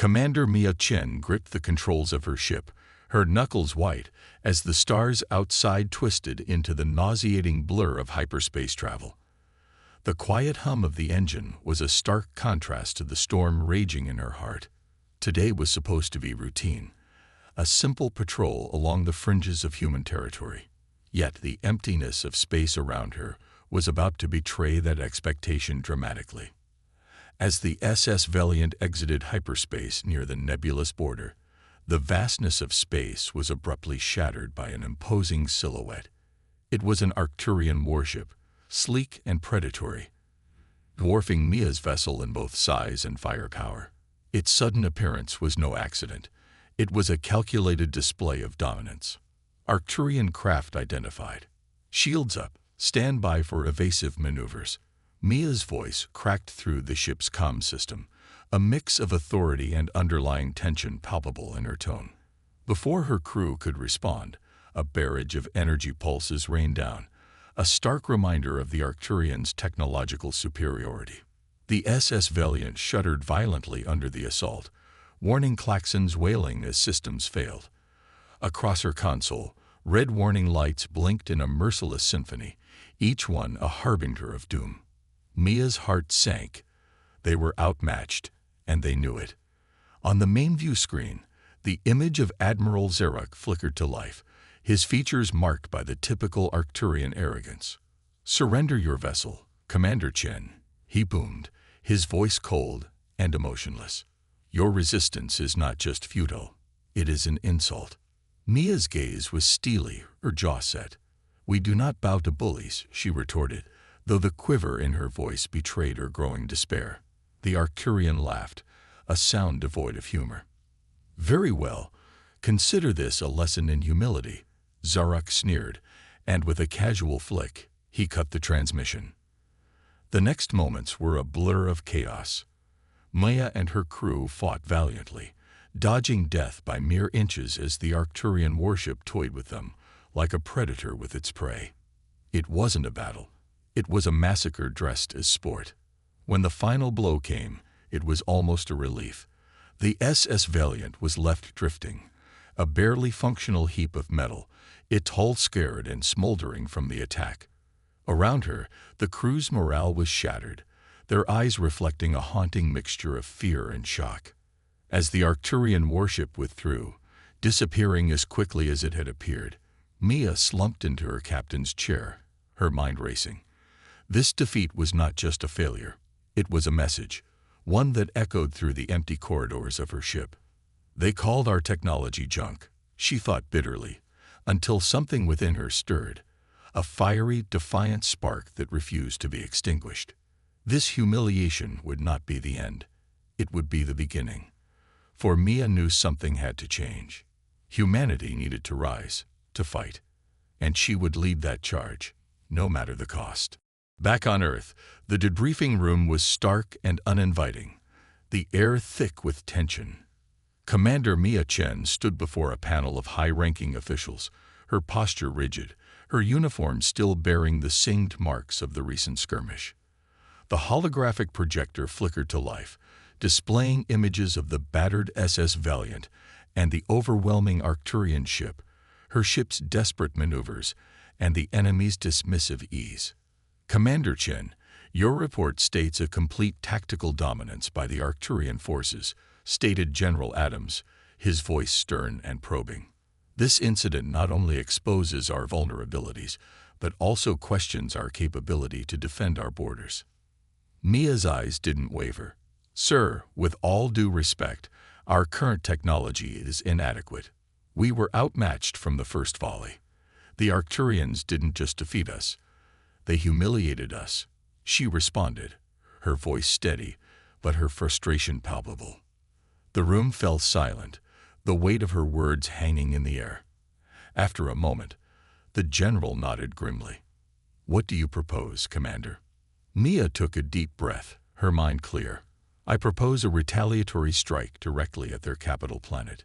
Commander Mia Chen gripped the controls of her ship, her knuckles white as the stars outside twisted into the nauseating blur of hyperspace travel. The quiet hum of the engine was a stark contrast to the storm raging in her heart. Today was supposed to be routine, a simple patrol along the fringes of human territory. Yet the emptiness of space around her was about to betray that expectation dramatically. As the SS Valiant exited hyperspace near the nebulous border, the vastness of space was abruptly shattered by an imposing silhouette. It was an Arcturian warship, sleek and predatory, dwarfing Mia's vessel in both size and firepower. Its sudden appearance was no accident. It was a calculated display of dominance. Arcturian craft identified. Shields up. Stand by for evasive maneuvers. Mia's voice cracked through the ship's comm system, a mix of authority and underlying tension palpable in her tone. Before her crew could respond, a barrage of energy pulses rained down, a stark reminder of the Arcturians' technological superiority. The SS Valiant shuddered violently under the assault, warning klaxons wailing as systems failed. Across her console, red warning lights blinked in a merciless symphony, each one a harbinger of doom. Mia's heart sank. They were outmatched, and they knew it. On the main view screen, the image of Admiral Zarok flickered to life, his features marked by the typical Arcturian arrogance. "Surrender your vessel, Commander Chen," he boomed, his voice cold and emotionless. "Your resistance is not just futile, it is an insult." Mia's gaze was steely, her jaw set. "We do not bow to bullies," she retorted, though the quiver in her voice betrayed her growing despair. The Arcturian laughed, a sound devoid of humor. "Very well. Consider this a lesson in humility," Zarok sneered, and with a casual flick, he cut the transmission. The next moments were a blur of chaos. Mia and her crew fought valiantly, dodging death by mere inches as the Arcturian warship toyed with them, like a predator with its prey. It wasn't a battle. It was a massacre dressed as sport. When the final blow came, it was almost a relief. The SS Valiant was left drifting, a barely functional heap of metal, its hull scarred and smoldering from the attack. Around her, the crew's morale was shattered, their eyes reflecting a haunting mixture of fear and shock. As the Arcturian warship withdrew, disappearing as quickly as it had appeared, Mia slumped into her captain's chair, her mind racing. This defeat was not just a failure. It was a message, one that echoed through the empty corridors of her ship. "They called our technology junk," she thought bitterly, until something within her stirred, a fiery, defiant spark that refused to be extinguished. This humiliation would not be the end. It would be the beginning. For Mia knew something had to change. Humanity needed to rise, to fight, and she would lead that charge, no matter the cost. Back on Earth, the debriefing room was stark and uninviting, the air thick with tension. Commander Mia Chen stood before a panel of high-ranking officials, her posture rigid, her uniform still bearing the singed marks of the recent skirmish. The holographic projector flickered to life, displaying images of the battered SS Valiant and the overwhelming Arcturian ship, her ship's desperate maneuvers, and the enemy's dismissive ease. "Commander Chen, your report states a complete tactical dominance by the Arcturian forces," stated General Adams, his voice stern and probing. "This incident not only exposes our vulnerabilities, but also questions our capability to defend our borders." Mia's eyes didn't waver. "Sir, with all due respect, our current technology is inadequate. We were outmatched from the first volley. The Arcturians didn't just defeat us, they humiliated us," she responded, her voice steady, but her frustration palpable. The room fell silent, the weight of her words hanging in the air. After a moment, the general nodded grimly. "What do you propose, Commander?" Mia took a deep breath, her mind clear. "I propose a retaliatory strike directly at their capital planet.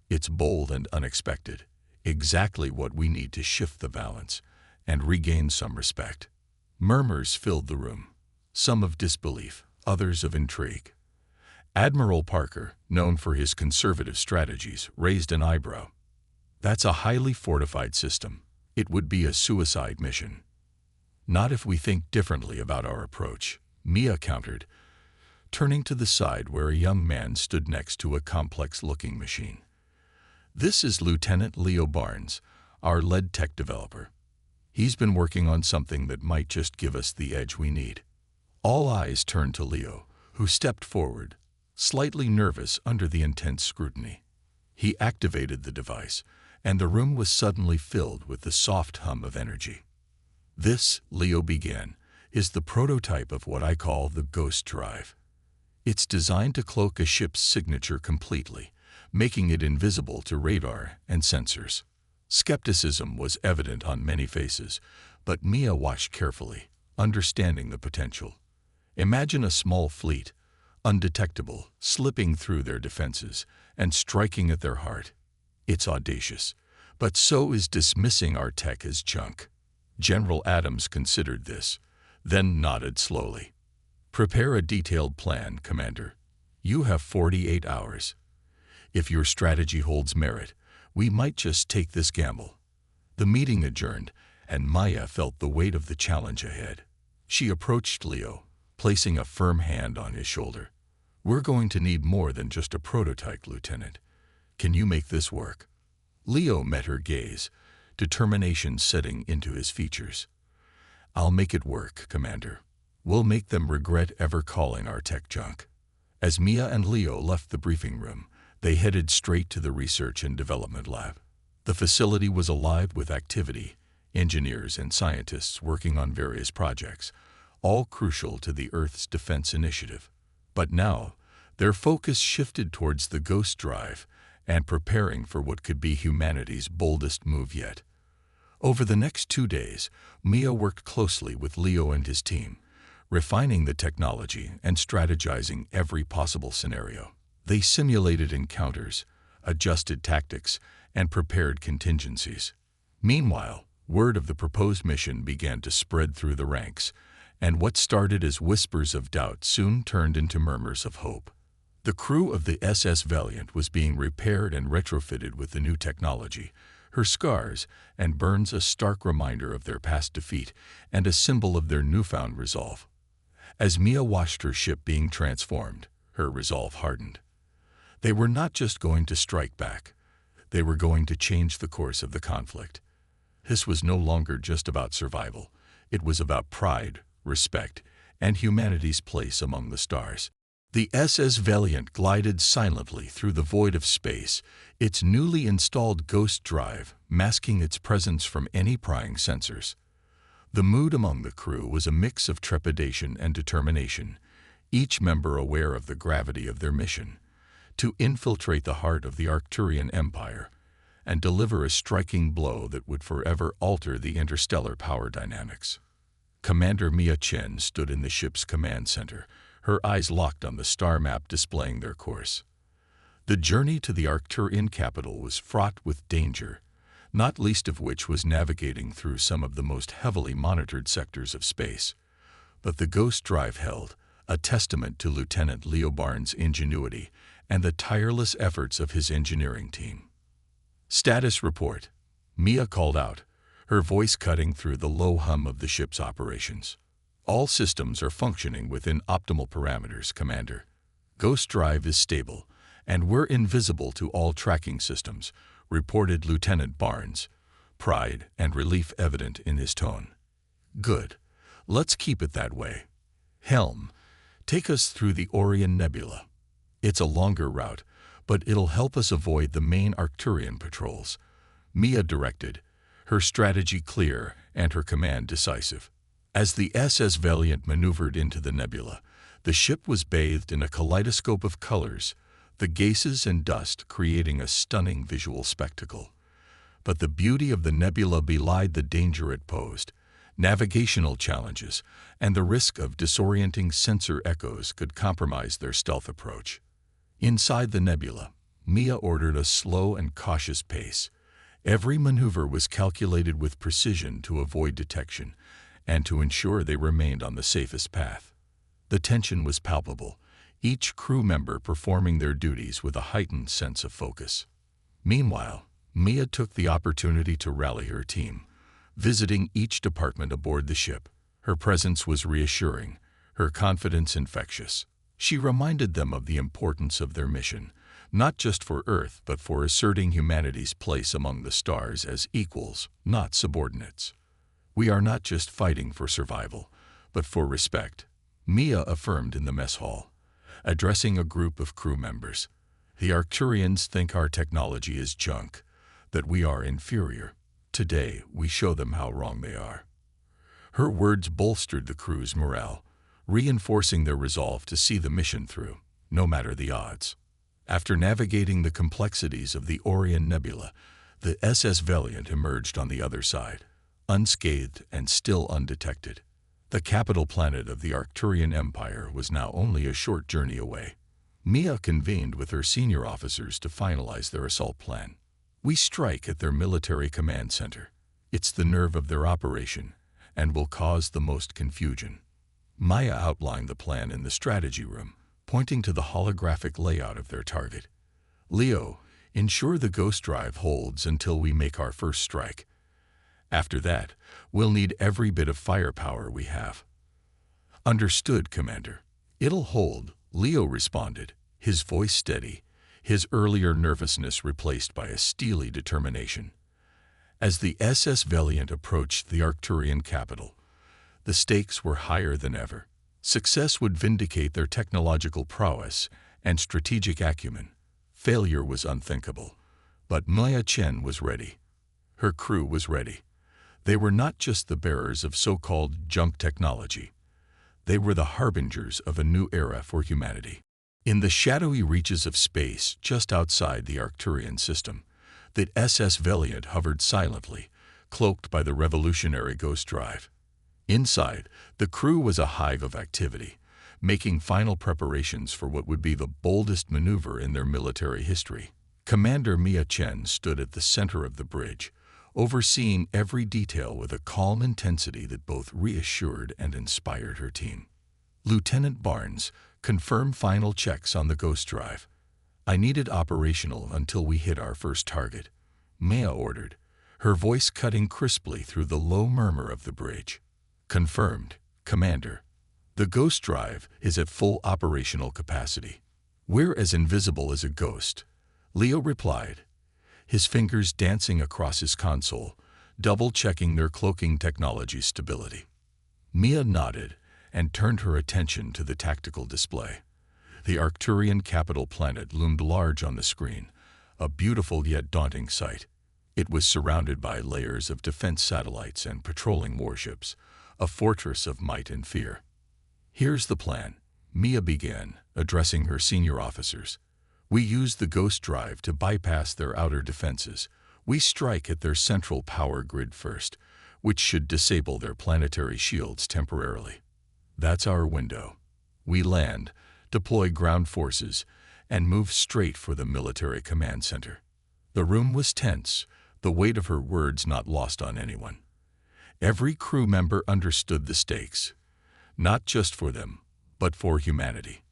It's bold and unexpected, exactly what we need to shift the balance and regain some respect." Murmurs filled the room, some of disbelief, others of intrigue. Admiral Parker, known for his conservative strategies, raised an eyebrow. That's a highly fortified system. It would be a suicide mission. Not if we think differently about our approach, Mia countered, turning to the side where a young man stood next to a complex-looking machine. This is Lieutenant Leo Barnes, our lead tech developer. He's been working on something that might just give us the edge we need. All eyes turned to Leo, who stepped forward, slightly nervous under the intense scrutiny. He activated the device, and the room was suddenly filled with the soft hum of energy. This, Leo began, is the prototype of what I call the Ghost Drive. It's designed to cloak a ship's signature completely, making it invisible to radar and sensors. Skepticism was evident on many faces, but Mia watched carefully, understanding the potential. Imagine a small fleet, undetectable, slipping through their defenses and striking at their heart. It's audacious, but so is dismissing our tech as junk. General Adams considered this, then nodded slowly. Prepare a detailed plan, Commander. You have 48 hours. If your strategy holds merit, we might just take this gamble. The meeting adjourned, and Maya felt the weight of the challenge ahead. She approached Leo, placing a firm hand on his shoulder. We're going to need more than just a prototype, Lieutenant. Can you make this work? Leo met her gaze, determination setting into his features. I'll make it work, Commander. We'll make them regret ever calling our tech junk. As Mia and Leo left the briefing room, they headed straight to the Research and Development Lab. The facility was alive with activity, engineers and scientists working on various projects, all crucial to the Earth's defense initiative. But now, their focus shifted towards the Ghost Drive and preparing for what could be humanity's boldest move yet. Over the next 2 days, Mia worked closely with Leo and his team, refining the technology and strategizing every possible scenario. They simulated encounters, adjusted tactics, and prepared contingencies. Meanwhile, word of the proposed mission began to spread through the ranks, and what started as whispers of doubt soon turned into murmurs of hope. The crew of the SS Valiant was being repaired and retrofitted with the new technology, her scars and burns a stark reminder of their past defeat and a symbol of their newfound resolve. As Mia watched her ship being transformed, her resolve hardened. They were not just going to strike back. They were going to change the course of the conflict. This was no longer just about survival. It was about pride, respect, and humanity's place among the stars. The SS Valiant glided silently through the void of space, its newly installed Ghost Drive masking its presence from any prying sensors. The mood among the crew was a mix of trepidation and determination, each member aware of the gravity of their mission: to infiltrate the heart of the Arcturian Empire and deliver a striking blow that would forever alter the interstellar power dynamics. Commander Mia Chen stood in the ship's command center, her eyes locked on the star map displaying their course. The journey to the Arcturian capital was fraught with danger, not least of which was navigating through some of the most heavily monitored sectors of space. But the Ghost Drive held, a testament to Lieutenant Leo Barnes' ingenuity and the tireless efforts of his engineering team. Status report, Mia called out, her voice cutting through the low hum of the ship's operations. All systems are functioning within optimal parameters, Commander. Ghost Drive is stable, and we're invisible to all tracking systems, reported Lieutenant Barnes, pride and relief evident in his tone. Good. Let's keep it that way. Helm, take us through the Orion Nebula. It's a longer route, but it'll help us avoid the main Arcturian patrols, Mia directed, her strategy clear and her command decisive. As the SS Valiant maneuvered into the nebula, the ship was bathed in a kaleidoscope of colors, the gases and dust creating a stunning visual spectacle. But the beauty of the nebula belied the danger it posed. Navigational challenges and the risk of disorienting sensor echoes could compromise their stealth approach. Inside the nebula, Mia ordered a slow and cautious pace. Every maneuver was calculated with precision to avoid detection and to ensure they remained on the safest path. The tension was palpable, each crew member performing their duties with a heightened sense of focus. Meanwhile, Mia took the opportunity to rally her team, visiting each department aboard the ship. Her presence was reassuring, her confidence infectious. She reminded them of the importance of their mission, not just for Earth but for asserting humanity's place among the stars as equals, not subordinates. We are not just fighting for survival, but for respect, Mia affirmed in the mess hall, addressing a group of crew members. The Arcturians think our technology is junk, that we are inferior. Today, we show them how wrong they are. Her words bolstered the crew's morale, reinforcing their resolve to see the mission through, no matter the odds. After navigating the complexities of the Orion Nebula, the SS Valiant emerged on the other side, unscathed and still undetected. The capital planet of the Arcturian Empire was now only a short journey away. Mia convened with her senior officers to finalize their assault plan. We strike at their military command center. It's the nerve of their operation and will cause the most confusion. Maya outlined the plan in the strategy room, pointing to the holographic layout of their target. Leo, ensure the ghost drive holds until we make our first strike. After that, we'll need every bit of firepower we have. Understood, Commander. It'll hold, Leo responded, his voice steady, his earlier nervousness replaced by a steely determination. As the SS Valiant approached the Arcturian capital, the stakes were higher than ever. Success would vindicate their technological prowess and strategic acumen. Failure was unthinkable, but Maya Chen was ready. Her crew was ready. They were not just the bearers of so-called junk technology. They were the harbingers of a new era for humanity. In the shadowy reaches of space just outside the Arcturian system, the SS Valiant hovered silently, cloaked by the revolutionary ghost drive. Inside, the crew was a hive of activity, making final preparations for what would be the boldest maneuver in their military history. Commander Mia Chen stood at the center of the bridge, overseeing every detail with a calm intensity that both reassured and inspired her team. Lieutenant Barnes, confirm final checks on the ghost drive. I need it operational until we hit our first target, Maya ordered, her voice cutting crisply through the low murmur of the bridge. Confirmed, Commander. The ghost drive is at full operational capacity. We're as invisible as a ghost, Leo replied, his fingers dancing across his console, double-checking their cloaking technology's stability. Mia nodded and turned her attention to the tactical display. The Arcturian capital planet loomed large on the screen, a beautiful yet daunting sight. It was surrounded by layers of defense satellites and patrolling warships, a fortress of might and fear. Here's the plan, Mia began, addressing her senior officers. We use the ghost drive to bypass their outer defenses. We strike at their central power grid first, which should disable their planetary shields temporarily. That's our window. We land, deploy ground forces, and move straight for the military command center. The room was tense, the weight of her words not lost on anyone. Every crew member understood the stakes, not just for them, but for humanity.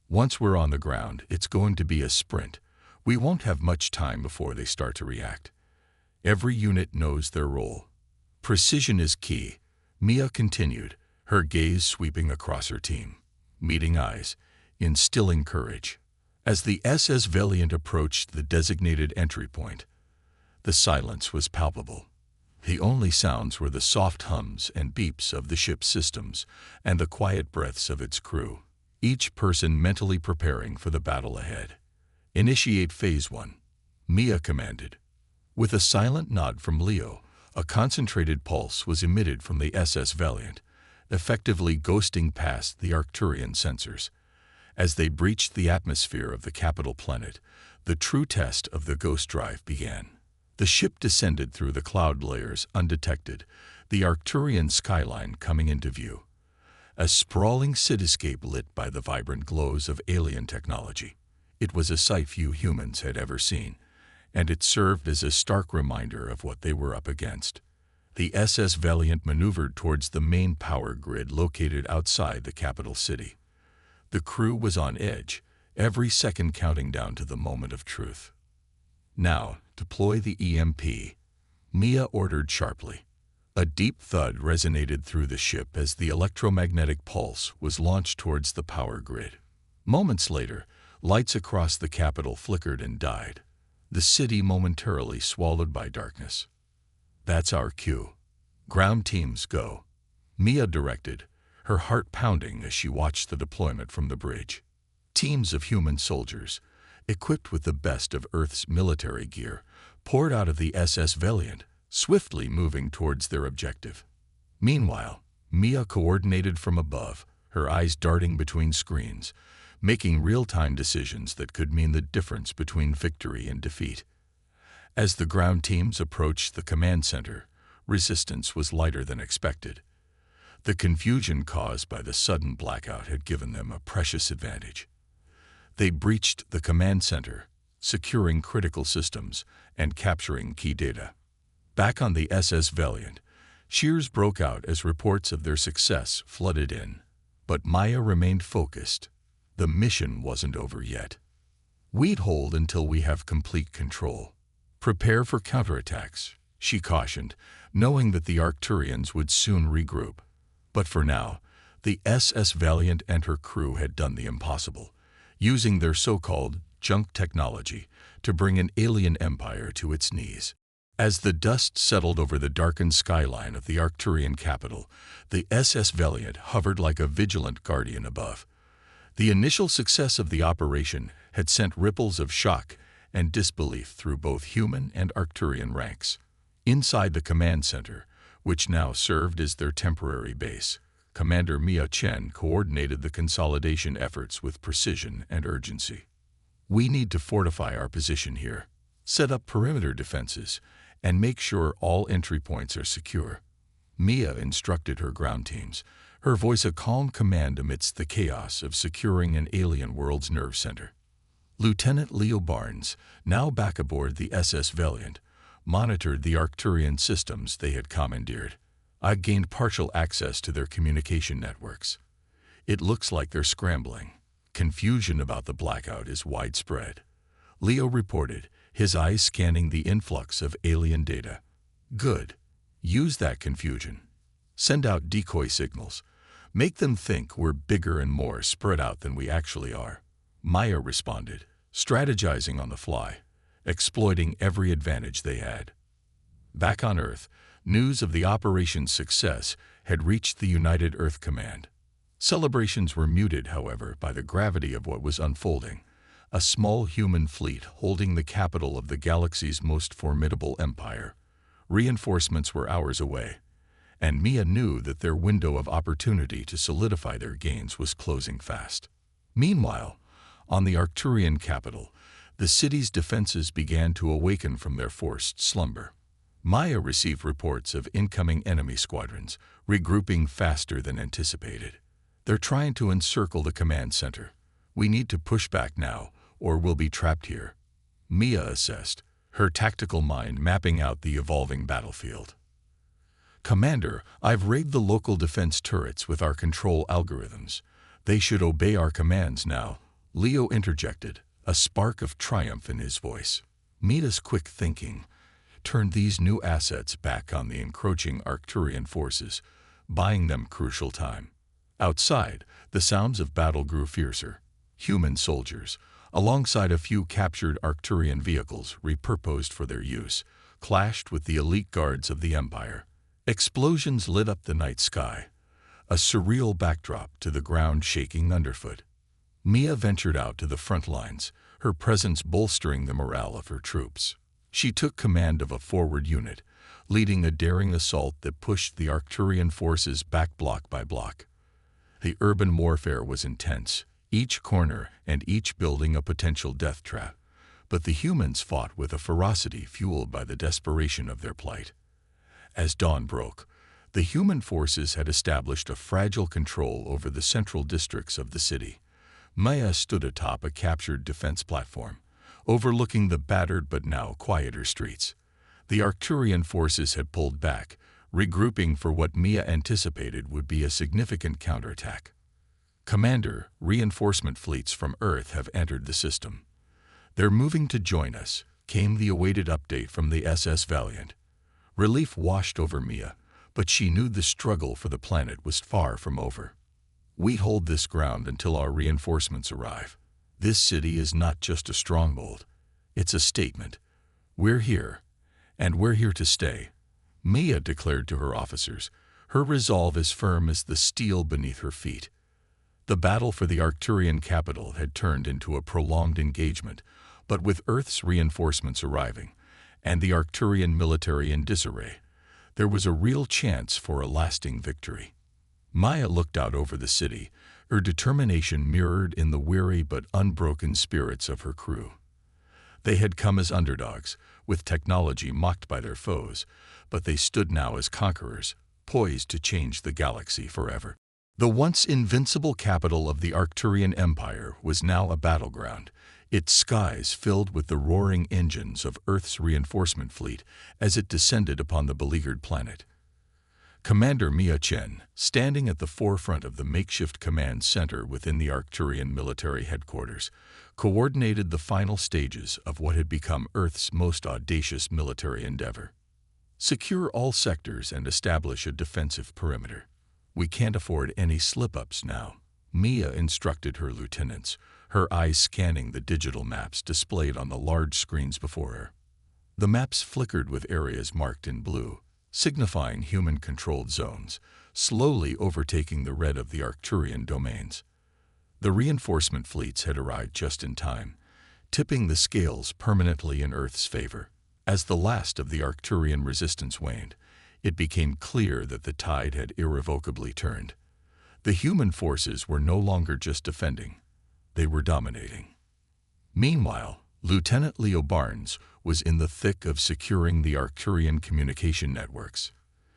Once we're on the ground, it's going to be a sprint. We won't have much time before they start to react. Every unit knows their role. Precision is key, Mia continued, her gaze sweeping across her team, meeting eyes, instilling courage. As the SS Valiant approached the designated entry point, the silence was palpable. The only sounds were the soft hums and beeps of the ship's systems and the quiet breaths of its crew, each person mentally preparing for the battle ahead. Initiate Phase 1, Mia commanded. With a silent nod from Leo, a concentrated pulse was emitted from the SS Valiant, effectively ghosting past the Arcturian sensors. As they breached the atmosphere of the capital planet, the true test of the ghost drive began. The ship descended through the cloud layers undetected, the Arcturian skyline coming into view. A sprawling cityscape lit by the vibrant glows of alien technology. It was a sight few humans had ever seen, and it served as a stark reminder of what they were up against. The SS Valiant maneuvered towards the main power grid located outside the capital city. The crew was on edge, every second counting down to the moment of truth. "Now, deploy the EMP," Mia ordered sharply. A deep thud resonated through the ship as the electromagnetic pulse was launched towards the power grid. Moments later, lights across the capital flickered and died, the city momentarily swallowed by darkness. "That's our cue. Ground teams, go," Mia directed, her heart pounding as she watched the deployment from the bridge. Teams of human soldiers, equipped with the best of Earth's military gear, poured out of the SS Valiant, swiftly moving towards their objective. Meanwhile, Mia coordinated from above, her eyes darting between screens, making real-time decisions that could mean the difference between victory and defeat. As the ground teams approached the command center, resistance was lighter than expected. The confusion caused by the sudden blackout had given them a precious advantage. They breached the command center, securing critical systems and capturing key data. Back on the SS Valiant, cheers broke out as reports of their success flooded in. But Maya remained focused. The mission wasn't over yet. "We'd hold until we have complete control. Prepare for counterattacks," she cautioned, knowing that the Arcturians would soon regroup. But for now, the SS Valiant and her crew had done the impossible, using their so-called junk technology to bring an alien empire to its knees. As the dust settled over the darkened skyline of the Arcturian capital, the SS Valiant hovered like a vigilant guardian above. The initial success of the operation had sent ripples of shock and disbelief through both human and Arcturian ranks. Inside the command center, which now served as their temporary base, Commander Mia Chen coordinated the consolidation efforts with precision and urgency. "We need to fortify our position here, set up perimeter defenses, and make sure all entry points are secure," Mia instructed her ground teams, her voice a calm command amidst the chaos of securing an alien world's nerve center. Lieutenant Leo Barnes, now back aboard the SS Valiant, monitored the Arcturian systems they had commandeered. "I gained partial access to their communication networks. It looks like they're scrambling. Confusion about the blackout is widespread," Leo reported, his eyes scanning the influx of alien data. "Good. Use that confusion. Send out decoy signals. Make them think we're bigger and more spread out than we actually are," Maya responded, strategizing on the fly, exploiting every advantage they had. Back on Earth, news of the operation's success had reached the United Earth Command. Celebrations were muted, however, by the gravity of what was unfolding. A small human fleet holding the capital of the galaxy's most formidable empire. Reinforcements were hours away, and Mia knew that their window of opportunity to solidify their gains was closing fast. Meanwhile, on the Arcturian capital, the city's defenses began to awaken from their forced slumber. Maya received reports of incoming enemy squadrons, regrouping faster than anticipated. "They're trying to encircle the command center. We need to push back now, or we'll be trapped here," Mia assessed, her tactical mind mapping out the evolving battlefield. "Commander, I've rigged the local defense turrets with our control algorithms. They should obey our commands now," Leo interjected, a spark of triumph in his voice. Mia's quick thinking turned these new assets back on the encroaching Arcturian forces, buying them crucial time. Outside, the sounds of battle grew fiercer. Human soldiers, alongside a few captured Arcturian vehicles repurposed for their use, clashed with the elite guards of the Empire. Explosions lit up the night sky, a surreal backdrop to the ground shaking underfoot. Mia ventured out to the front lines, her presence bolstering the morale of her troops. She took command of a forward unit, leading a daring assault that pushed the Arcturian forces back block by block. The urban warfare was intense, each corner and each building a potential death trap, but the humans fought with a ferocity fueled by the desperation of their plight. As dawn broke, the human forces had established a fragile control over the central districts of the city. Maya stood atop a captured defense platform, overlooking the battered but now quieter streets. The Arcturian forces had pulled back, regrouping for what Mia anticipated would be a significant counterattack. Commander, reinforcement fleets from Earth have entered the system. They're moving to join us, came the awaited update from the SS Valiant. Relief washed over Mia, but she knew the struggle for the planet was far from over. We hold this ground until our reinforcements arrive. This city is not just a stronghold. It's a statement. We're here, and we're here to stay, Mia declared to her officers, her resolve as firm as the steel beneath her feet. The battle for the Arcturian capital had turned into a prolonged engagement, but with Earth's reinforcements arriving, and the Arcturian military in disarray, there was a real chance for a lasting victory. Maya looked out over the city, her determination mirrored in the weary but unbroken spirits of her crew. They had come as underdogs, with technology mocked by their foes, but they stood now as conquerors, poised to change the galaxy forever. The once invincible capital of the Arcturian Empire was now a battleground, its skies filled with the roaring engines of Earth's reinforcement fleet as it descended upon the beleaguered planet. Commander Mia Chen, standing at the forefront of the makeshift command center within the Arcturian military headquarters, coordinated the final stages of what had become Earth's most audacious military endeavor. Secure all sectors and establish a defensive perimeter. We can't afford any slip-ups now, Mia instructed her lieutenants, her eyes scanning the digital maps displayed on the large screens before her. The maps flickered with areas marked in blue, signifying human-controlled zones, slowly overtaking the red of the Arcturian domains. The reinforcement fleets had arrived just in time, tipping the scales permanently in Earth's favor. As the last of the Arcturian resistance waned, it became clear that the tide had irrevocably turned. The human forces were no longer just defending, they were dominating. Meanwhile, Lieutenant Leo Barnes was in the thick of securing the Arcturian communication networks.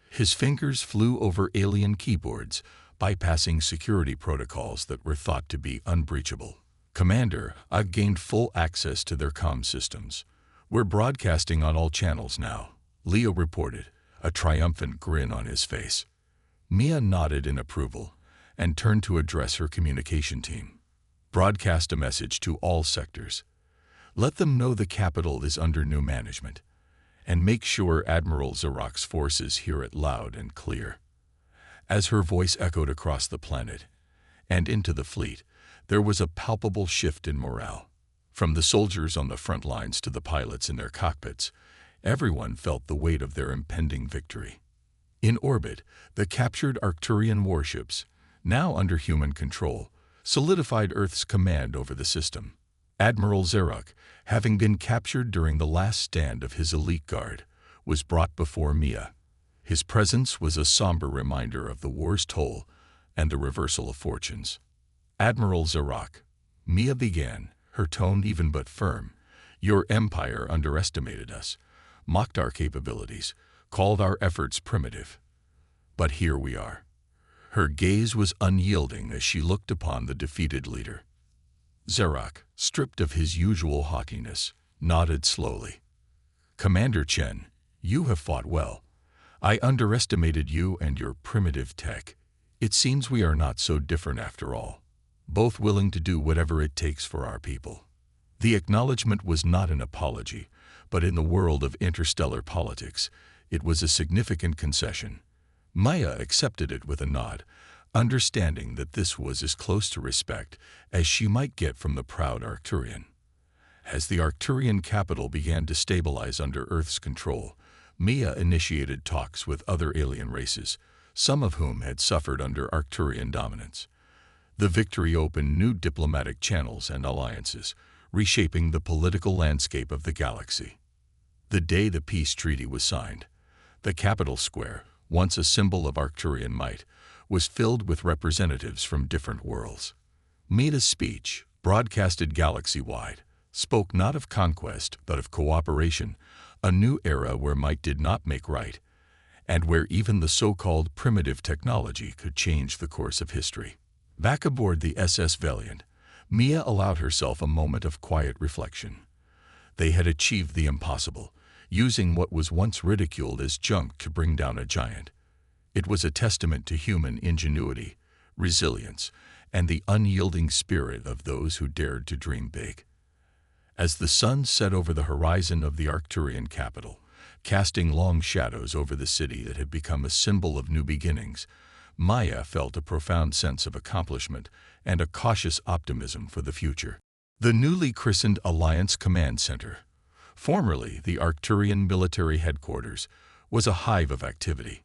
His fingers flew over alien keyboards, bypassing security protocols that were thought to be unbreachable. Commander, I've gained full access to their comm systems. We're broadcasting on all channels now, Leo reported, a triumphant grin on his face. Mia nodded in approval and turned to address her communication team. Broadcast a message to all sectors. Let them know the capital is under new management, and make sure Admiral Zarok's forces hear it loud and clear. As her voice echoed across the planet and into the fleet, there was a palpable shift in morale. From the soldiers on the front lines to the pilots in their cockpits, everyone felt the weight of their impending victory. In orbit, the captured Arcturian warships, now under human control, solidified Earth's command over the system. Admiral Zarok, having been captured during the last stand of his elite guard, was brought before Mia. His presence was a somber reminder of the war's toll and the reversal of fortunes. Admiral Zarok, Mia began, her tone even but firm. Your empire underestimated us, mocked our capabilities, called our efforts primitive. But here we are. Her gaze was unyielding as she looked upon the defeated leader. Zarok, stripped of his usual haughtiness, nodded slowly. Commander Chen, you have fought well. I underestimated you and your primitive tech. It seems we are not so different after all, both willing to do whatever it takes for our people. The acknowledgement was not an apology, but in the world of interstellar politics, it was a significant concession. Maya accepted it with a nod, understanding that this was as close to respect as she might get from the proud Arcturian. As the Arcturian capital began to stabilize under Earth's control, Mia initiated talks with other alien races, some of whom had suffered under Arcturian dominance. The victory opened new diplomatic channels and alliances, reshaping the political landscape of the galaxy. The day the peace treaty was signed, the capital square, once a symbol of Arcturian might, was filled with representatives from different worlds. Mia's speech, broadcasted galaxy-wide, spoke not of conquest but of cooperation, a new era where might did not make right, and where even the so-called primitive technology could change the course of history. Back aboard the SS Valiant, Mia allowed herself a moment of quiet reflection. They had achieved the impossible, using what was once ridiculed as junk to bring down a giant. It was a testament to human ingenuity, resilience, and the unyielding spirit of those who dared to dream big. As the sun set over the horizon of the Arcturian capital, casting long shadows over the city that had become a symbol of new beginnings, Maya felt a profound sense of accomplishment and a cautious optimism for the future. The newly christened Alliance Command Center, formerly the Arcturian military headquarters, was a hive of activity.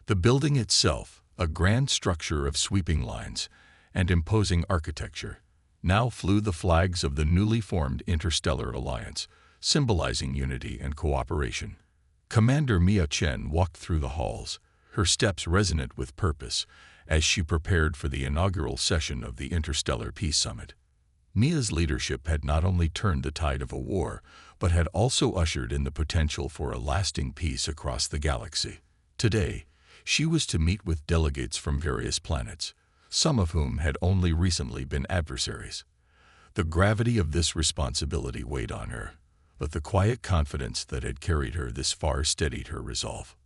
The building itself, a grand structure of sweeping lines and imposing architecture, now flew the flags of the newly formed Interstellar Alliance, symbolizing unity and cooperation. Commander Mia Chen walked through the halls, her steps resonant with purpose, as she prepared for the inaugural session of the Interstellar Peace Summit. Mia's leadership had not only turned the tide of a war, but had also ushered in the potential for a lasting peace across the galaxy. Today, she was to meet with delegates from various planets, some of whom had only recently been adversaries. The gravity of this responsibility weighed on her, but the quiet confidence that had carried her this far steadied her resolve.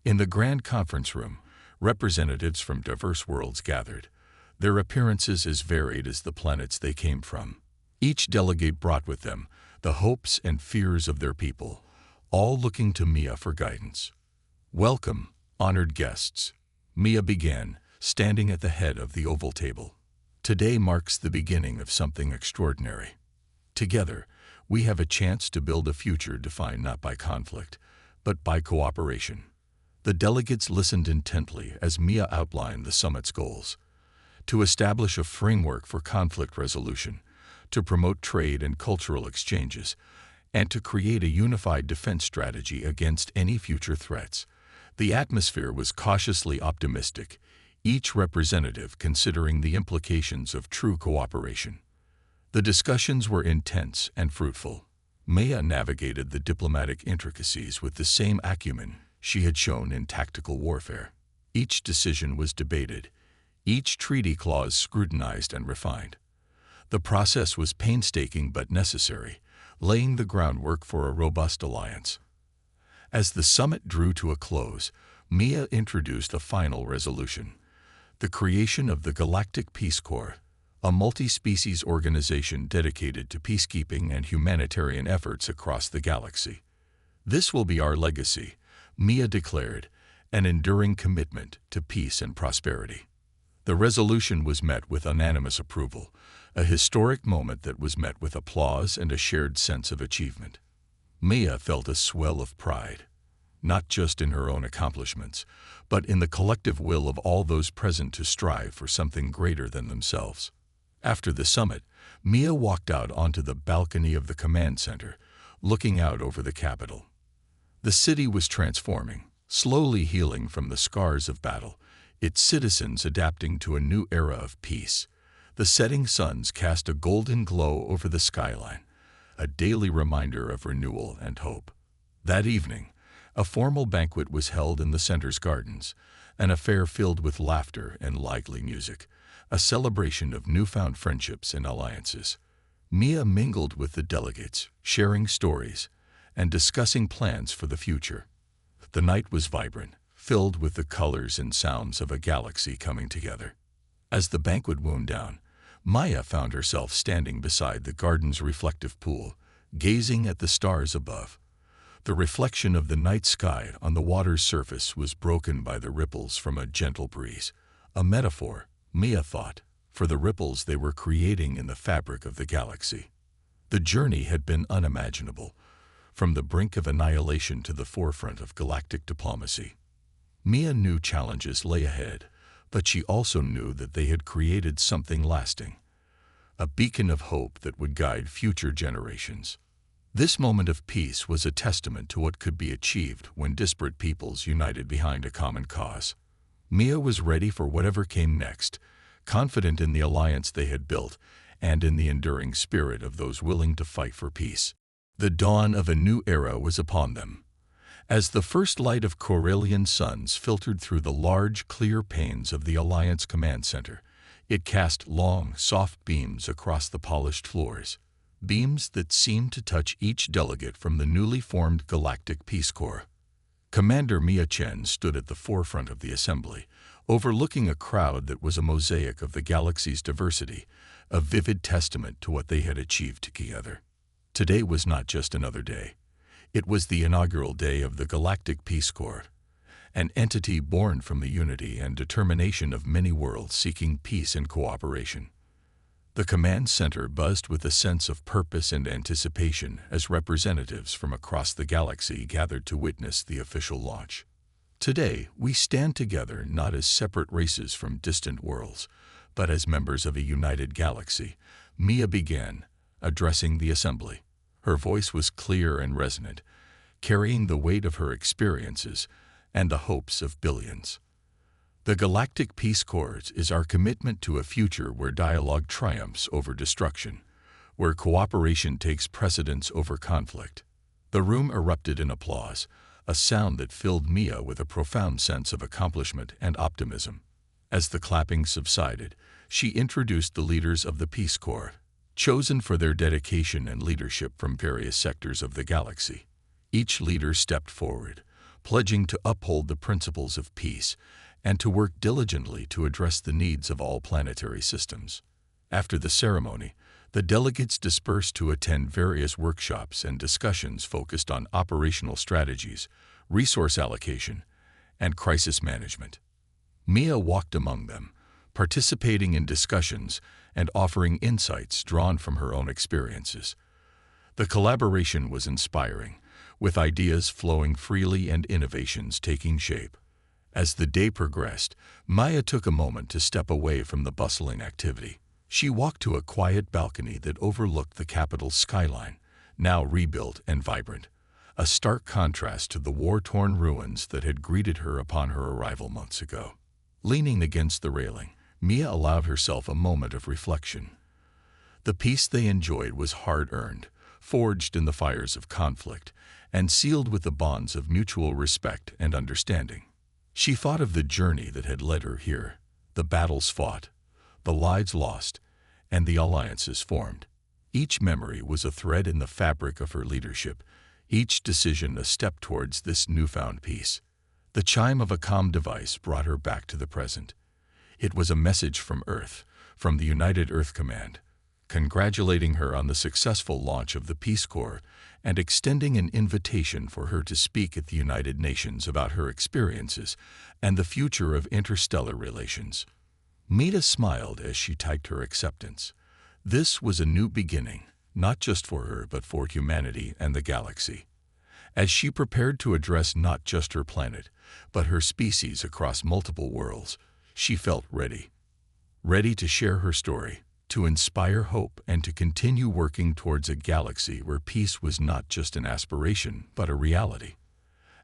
In the grand conference room, representatives from diverse worlds gathered, their appearances as varied as the planets they came from. Each delegate brought with them the hopes and fears of their people, all looking to Mia for guidance. "Welcome, honored guests," Mia began, standing at the head of the oval table. "Today marks the beginning of something extraordinary. Together, we have a chance to build a future defined not by conflict, but by cooperation." The delegates listened intently as Mia outlined the summit's goals: to establish a framework for conflict resolution, to promote trade and cultural exchanges, and to create a unified defense strategy against any future threats. The atmosphere was cautiously optimistic, each representative considering the implications of true cooperation. The discussions were intense and fruitful. Maya navigated the diplomatic intricacies with the same acumen she had shown in tactical warfare. Each decision was debated, each treaty clause scrutinized and refined. The process was painstaking but necessary, laying the groundwork for a robust alliance. As the summit drew to a close, Mia introduced a final resolution: the creation of the Galactic Peace Corps, a multi-species organization dedicated to peacekeeping and humanitarian efforts across the galaxy. "This will be our legacy," Mia declared, "an enduring commitment to peace and prosperity." The resolution was met with unanimous approval, a historic moment that was met with applause and a shared sense of achievement. Mia felt a swell of pride, not just in her own accomplishments, but in the collective will of all those present to strive for something greater than themselves. After the summit, Mia walked out onto the balcony of the command center, looking out over the capital. The city was transforming, slowly healing from the scars of battle, its citizens adapting to a new era of peace. The setting suns cast a golden glow over the skyline, a daily reminder of renewal and hope. That evening, a formal banquet was held in the center's gardens, an affair filled with laughter and lively music, a celebration of newfound friendships and alliances. Mia mingled with the delegates, sharing stories and discussing plans for the future. The night was vibrant, filled with the colors and sounds of a galaxy coming together. As the banquet wound down, Maya found herself standing beside the garden's reflective pool, gazing at the stars above. The reflection of the night sky on the water's surface was broken by the ripples from a gentle breeze, a metaphor, Mia thought, for the ripples they were creating in the fabric of the galaxy. The journey had been unimaginable, from the brink of annihilation to the forefront of galactic diplomacy. Mia knew challenges lay ahead, but she also knew that they had created something lasting, a beacon of hope that would guide future generations. This moment of peace was a testament to what could be achieved when disparate peoples united behind a common cause. Mia was ready for whatever came next, confident in the alliance they had built and in the enduring spirit of those willing to fight for peace. The dawn of a new era was upon them. As the first light of Corellian suns filtered through the large, clear panes of the Alliance Command Center, it cast long, soft beams across the polished floors, beams that seemed to touch each delegate from the newly formed Galactic Peace Corps. Commander Mia Chen stood at the forefront of the assembly, overlooking a crowd that was a mosaic of the galaxy's diversity, a vivid testament to what they had achieved together. Today was not just another day. It was the inaugural day of the Galactic Peace Corps, an entity born from the unity and determination of many worlds seeking peace and cooperation. The command center buzzed with a sense of purpose and anticipation as representatives from across the galaxy gathered to witness the official launch. Today, we stand together not as separate races from distant worlds, but as members of a united galaxy, Mia began, addressing the assembly. Her voice was clear and resonant, carrying the weight of her experiences and the hopes of billions. The Galactic Peace Corps is our commitment to a future where dialogue triumphs over destruction, where cooperation takes precedence over conflict. The room erupted in applause, a sound that filled Mia with a profound sense of accomplishment and optimism. As the clapping subsided, she introduced the leaders of the Peace Corps, chosen for their dedication and leadership from various sectors of the galaxy. Each leader stepped forward, pledging to uphold the principles of peace and to work diligently to address the needs of all planetary systems. After the ceremony, the delegates dispersed to attend various workshops and discussions focused on operational strategies, resource allocation, and crisis management. Mia walked among them, participating in discussions and offering insights drawn from her own experiences. The collaboration was inspiring, with ideas flowing freely and innovations taking shape. As the day progressed, Maya took a moment to step away from the bustling activity. She walked to a quiet balcony that overlooked the capital's skyline, now rebuilt and vibrant, a stark contrast to the war-torn ruins that had greeted her upon her arrival months ago. Leaning against the railing, Mia allowed herself a moment of reflection. The peace they enjoyed was hard-earned, forged in the fires of conflict, and sealed with the bonds of mutual respect and understanding. She thought of the journey that had led her here, the battles fought, the lives lost, and the alliances formed. Each memory was a thread in the fabric of her leadership, each decision a step towards this newfound peace. The chime of a comm device brought her back to the present. It was a message from Earth, from the United Earth Command, congratulating her on the successful launch of the Peace Corps and extending an invitation for her to speak at the United Nations about her experiences and the future of interstellar relations. Mita smiled as she typed her acceptance. This was a new beginning, not just for her but for humanity and the galaxy. As she prepared to address not just her planet, but her species across multiple worlds, she felt ready. Ready to share her story, to inspire hope, and to continue working towards a galaxy where peace was not just an aspiration, but a reality.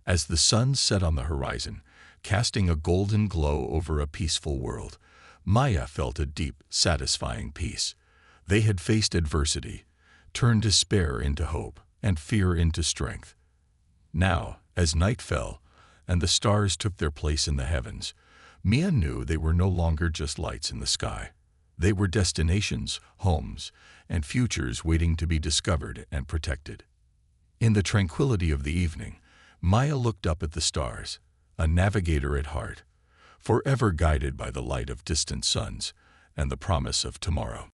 As the sun set on the horizon, casting a golden glow over a peaceful world, Maya felt a deep, satisfying peace. They had faced adversity, turned despair into hope, and fear into strength. Now, as night fell, and the stars took their place in the heavens, Mia knew they were no longer just lights in the sky. They were destinations, homes, and futures waiting to be discovered and protected. In the tranquility of the evening, Maya looked up at the stars, a navigator at heart, forever guided by the light of distant suns and the promise of tomorrow.